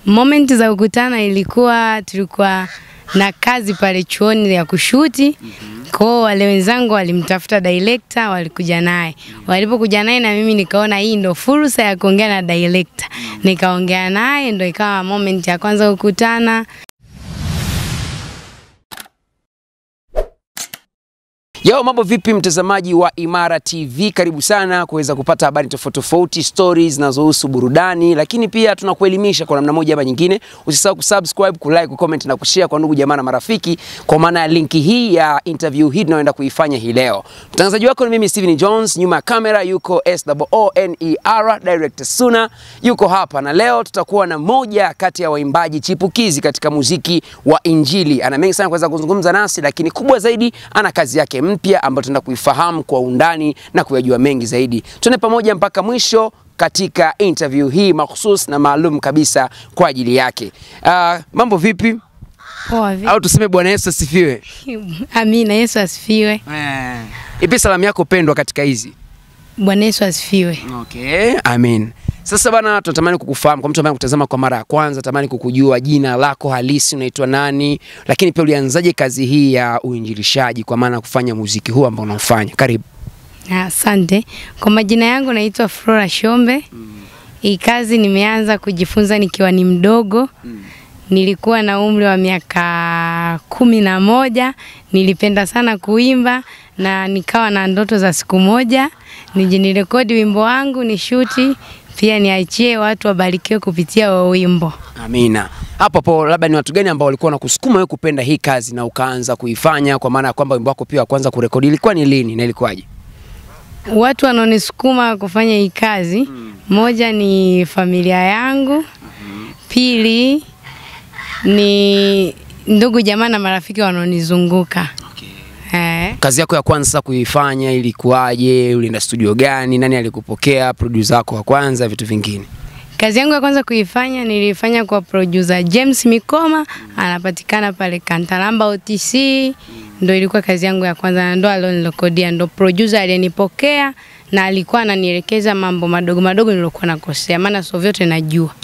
Moment za kukutana ilikuwa tulikuwa na kazi pale chuoni ya kushuti. Kwa wale wenzangu walimtafuta director, walikuja naye. Walipokuja naye na mimi nikaona hii ndo fursa ya kuongea na director. Nikaongea naye, ndo ikawa moment ya kwanza kukutana. Yo, mambo vipi mtazamaji wa Imara TV? Karibu sana kuweza kupata habari tofauti, stories zinazohusu burudani, lakini pia tunakuelimisha kwa namna moja ama nyingine. Usisahau kusubscribe, kulike, kucomment na kushare kwa ndugu jamaa na marafiki, kwa maana ya linki hii ya interview hii tunayoenda kuifanya hii leo. Mtangazaji wako ni mimi Steven Jones, nyuma ya kamera yuko SOONER Director Suna, yuko hapa, na leo tutakuwa na moja kati ya waimbaji chipukizi katika muziki wa Injili. Ana mengi sana kuweza kuzungumza nasi, lakini kubwa zaidi ana kazi yake mpya ambayo tunaenda kuifahamu kwa undani na kuyajua mengi zaidi. Tuone pamoja mpaka mwisho katika interview hii makhsus na maalum kabisa kwa ajili yake. Mambo vipi? Poa vipi? Au tuseme Bwana Yesu asifiwe. Amina, Yesu asifiwe. Ipi salamu yako pendwa katika hizi? Bwana Yesu asifiwe. Okay, amen. Sasa bana, tunatamani kukufahamu kwa mtu ambaye anakutazama kwa mara ya kwanza, tamani kukujua jina lako halisi, unaitwa nani, lakini pia ulianzaje kazi hii ya uinjilishaji kwa maana kufanya muziki huu ambao unaofanya? Karibu. Asante. Kwa majina yangu naitwa Flora Shombe. Hii kazi nimeanza kujifunza nikiwa ni mdogo. Nilikuwa na umri wa miaka 11. Nilipenda sana kuimba na nikawa na ndoto za siku moja nije nirekodi wimbo wangu, ni shuti, pia niachie watu wabarikiwe kupitia wa wimbo. Amina. Hapo labda ni watu gani ambao walikuwa wanakusukuma wewe kupenda hii kazi na ukaanza kuifanya, kwa maana kwamba wimbo wako pia kwanza kurekodi ilikuwa ni lini na ilikuwaje? Watu wanaonisukuma kufanya hii kazi, moja ni familia yangu, pili ni ndugu jamaa na marafiki wanaonizunguka. Kazi yako ya kwanza kuifanya ilikuwaje? Ulienda studio gani? Nani alikupokea? Producer wako wa kwanza, vitu vingine? Kazi yangu ya kwanza kuifanya nilifanya kwa producer James Mikoma, anapatikana pale Kantalamba OTC. Ndo ilikuwa kazi yangu ya kwanza, ndo alonirekodia, ndo producer aliyenipokea na alikuwa ananielekeza mambo madogo madogo nilokuwa nakosea, maana sio vyote najua.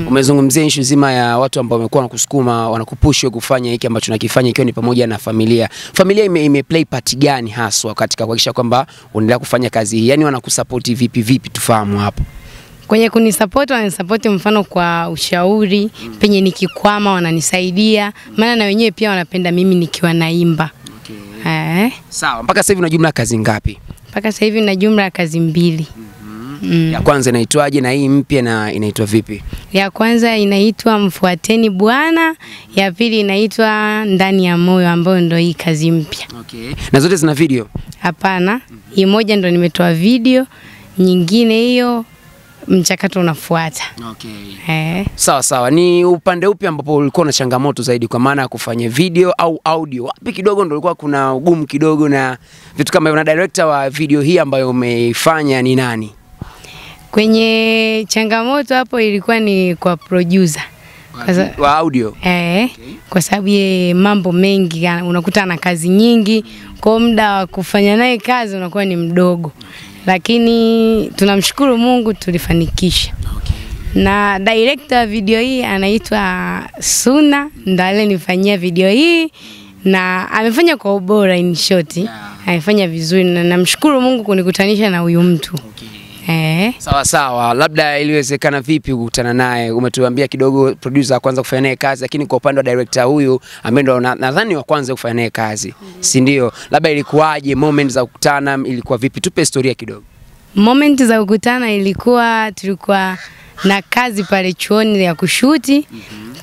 Umezungumzia issue zima ya watu ambao wamekuwa wanakusukuma, wanakupush kufanya hiki ambacho tunakifanya, ikiwa ni pamoja na familia. Familia imeplay part gani haswa katika kuhakikisha kwamba unaendelea kufanya kazi hii? Yaani wanakusupport vipi tufahamu hapo. Kwenye kunisupport, wanisupport mfano kwa ushauri, penye nikikwama wananisaidia, maana na wenyewe pia wanapenda mimi nikiwa naimba. Sawa, mpaka sasa hivi una jumla kazi ngapi? Mpaka sasa hivi na jumla kazi 2. Ya kwanza inaitwaje na hii mpya na inaitwa vipi? Ya kwanza inaitwa Mfuateni Bwana, ya pili inaitwa Ndani ya Moyo, ambayo ndo hii kazi mpya. Na zote zina video? Hapana, hii moja ndo nimetoa video, nyingine hiyo mchakato unafuata. Sawa. Ni upande upi ambapo ulikuwa na changamoto zaidi kwa maana ya kufanya video au audio? Wapi kidogo ndo ulikuwa kuna ugumu kidogo na vitu kama hivyo? Na director wa video hii ambayo umeifanya ni nani? Kwenye changamoto hapo ilikuwa ni kwa producer wa audio. Kwa sababu ye mambo mengi, unakuta na kazi nyingi, kwa muda wa kufanya naye kazi unakuwa ni mdogo. Lakini tunamshukuru Mungu tulifanikisha. Na director wa video hii anaitwa Suna, ndiye alinifanyia video hii na amefanya kwa ubora, in short. Amefanya vizuri na namshukuru Mungu kunikutanisha na huyu mtu. Sawa. Labda iliwezekana vipi kukutana naye? Umetuambia kidogo producer kwanza kufanya naye kazi, lakini kwa upande wa director huyu ambaye ndo nadhani wa kwanza kufanya naye kazi, si ndio? Labda ilikuwaje, moment za kukutana ilikuwa vipi? Tupe historia kidogo. Moment za kukutana ilikuwa tulikuwa na kazi pale chuoni ya kushuti.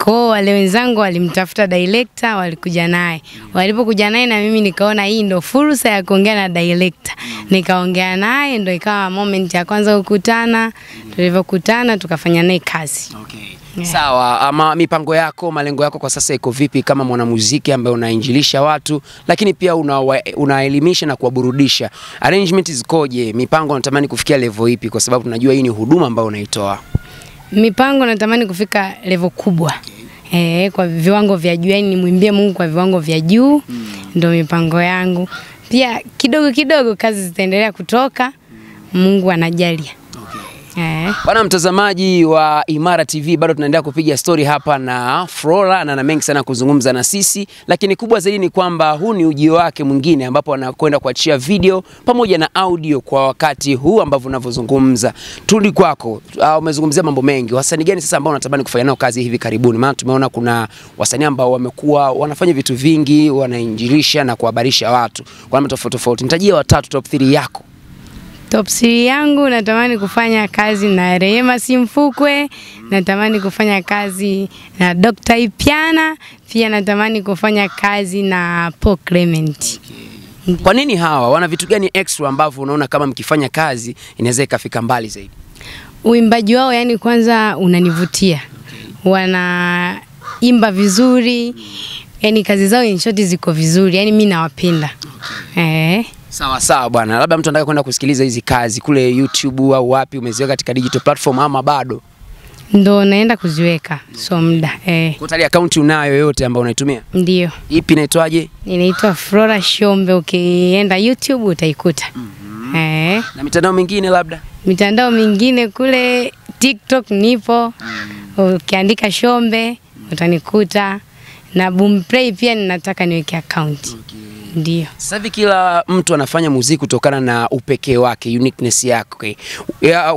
Kwa wale wenzangu walimtafuta director, walikuja naye. Walipokuja naye na mimi nikaona hii ndo fursa ya kuongea na director. Nikaongea naye, ndo ikawa moment ya kwanza kukutana. Tulivyokutana tukafanya naye kazi. Sawa, ama mipango yako, malengo yako kwa sasa iko vipi kama mwanamuziki ambaye unainjilisha watu, lakini pia unaelimisha na kuwaburudisha? Arrangement zikoje? Mipango unatamani kufikia level ipi, kwa sababu tunajua hii ni huduma ambayo unaitoa? Mipango natamani kufika level kubwa. Kwa viwango vya juu, yani nimwimbie Mungu kwa viwango vya juu. Ndio mipango yangu. Pia kidogo kazi zitaendelea kutoka, Mungu anajalia. Bwana mtazamaji wa Imara TV, bado tunaendelea kupiga story hapa na Flora na mengi sana kuzungumza na sisi, lakini kubwa zaidi ni kwamba huu ni ujio wake mwingine ambapo anakwenda kuachia video pamoja na audio kwa wakati huu ambavyo unavyozungumza. Tuli kwako, umezungumzia mambo mengi. Wasanii gani sasa ambao unatamani kufanya nao kazi hivi karibuni? Maana tumeona kuna wasanii ambao wamekuwa wanafanya vitu vingi, wanainjilisha na kuhabarisha watu kwa namna tofauti tofauti. Nitajie watatu, top 3 yako. Top 3 yangu, natamani kufanya kazi na Rehema Simfukwe, natamani kufanya kazi na Dr. Ipiana, pia natamani kufanya kazi na Paul Clement. Kwa nini hawa? Wana vitu gani extra ambavyo unaona kama mkifanya kazi inaweza ikafika mbali zaidi? Uimbaji wao yani kwanza unanivutia. Wanaimba vizuri. Yani kazi zao in short ziko vizuri. Yani mimi nawapenda. Sawa sawa bwana. Labda mtu anataka kwenda kusikiliza hizi kazi kule YouTube au wapi, umeziweka katika digital platform ama bado? Ndo naenda kuziweka. So muda. Kwa tayari account unayo yote ambayo unaitumia? Ndio. Ipi inaitwaje? Inaitwa Flora Shombe, ukienda YouTube utaikuta. Na mitandao mingine labda? Mitandao mingine kule TikTok nipo. Ukiandika Shombe utanikuta. Na Boomplay pia ninataka niweke account. Ndio. Sasa hivi kila mtu anafanya muziki kutokana na upekee wake, uniqueness yake.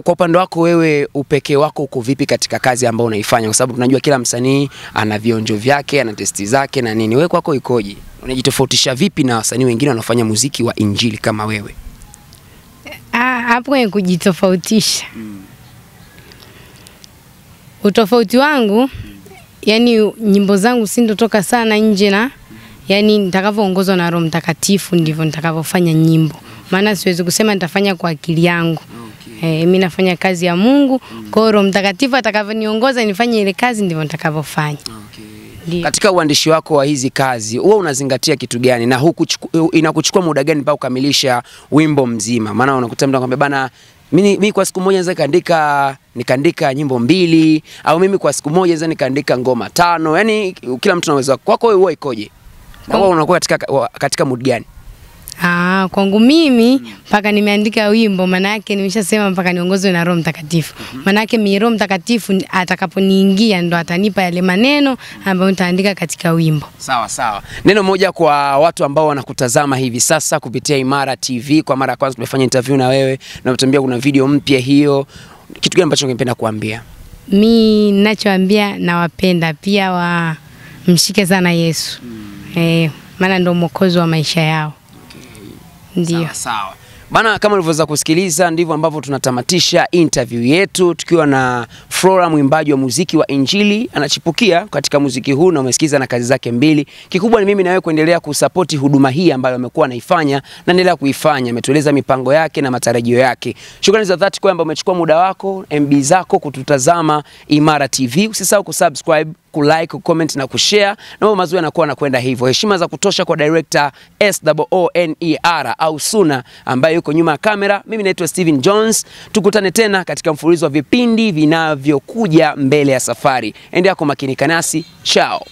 Kwa upande wako wewe, upekee wako uko vipi katika kazi ambayo unaifanya? Kwa sababu tunajua kila msanii ana vionjo vyake, ana testi zake na nini. Wewe kwako ikoje? Unajitofautisha vipi na wasanii wengine wanaofanya muziki wa injili kama wewe? Hapo kwenye kujitofautisha. Utofauti wangu, yani nyimbo zangu sindotoka sana nje na yani nitakavyoongozwa na Roho Mtakatifu ndivyo nitakavyofanya nyimbo. Maana siwezi kusema nitafanya kwa akili yangu. Mimi nafanya kazi ya Mungu, kwa Roho Mtakatifu atakavyoniongoza nifanye ile kazi ndivyo nitakavyofanya. Katika uandishi wako wa hizi kazi, wewe unazingatia kitu gani na inakuchukua muda gani mpaka kukamilisha wimbo mzima? Maana unakuta mtu anakuambia bana, mimi kwa siku moja naweza nikaandika nyimbo 2, au mimi kwa siku moja naweza nikaandika ngoma 5. Yaani kila mtu anaweza. Kwako wewe huwa ikoje? Na wewe unakuwa katika mood gani? Kwangu mimi mpaka nimeandika wimbo, maana yake nimeshasema mpaka niongozwe na Roho Mtakatifu. Maana yake Roho Mtakatifu atakaponiingia ndo atanipa yale maneno ambayo nitaandika katika wimbo. Sawa sawa. Neno moja kwa watu ambao wanakutazama hivi sasa kupitia Imara TV. Kwa mara ya kwanza tumefanya interview na wewe na umetuambia kuna video mpya hiyo. Kitu gani ambacho ungependa kuambia? Mimi ninachoambia, nawapenda pia mshike sana Yesu. Maana ndo mwokozi wa maisha yao. Ndio. Sawa. Bana, kama ulivyoweza kusikiliza ndivyo ambavyo tunatamatisha interview yetu tukiwa na Flora, mwimbaji wa muziki wa injili, anachipukia katika muziki huu na umesikiza na kazi zake 2. Kikubwa ni mimi na wewe kuendelea kusapoti huduma hii ambayo amekuwa anaifanya na endelea kuifanya. Ametueleza mipango yake na matarajio yake. Shukrani za dhati kwamba umechukua muda wako, MB zako kututazama Imara TV. Usisahau kusubscribe, kulike, kucomment na kushare. Na mambo mazuri yanakuwa yanakwenda hivyo. Heshima za kutosha kwa director SOONER au Suna ambaye yuko nyuma ya kamera. Mimi naitwa Steven Jones. Tukutane tena katika mfululizo wa vipindi vinavyokuja mbele ya safari. Endelea kumakinika nasi. Ciao.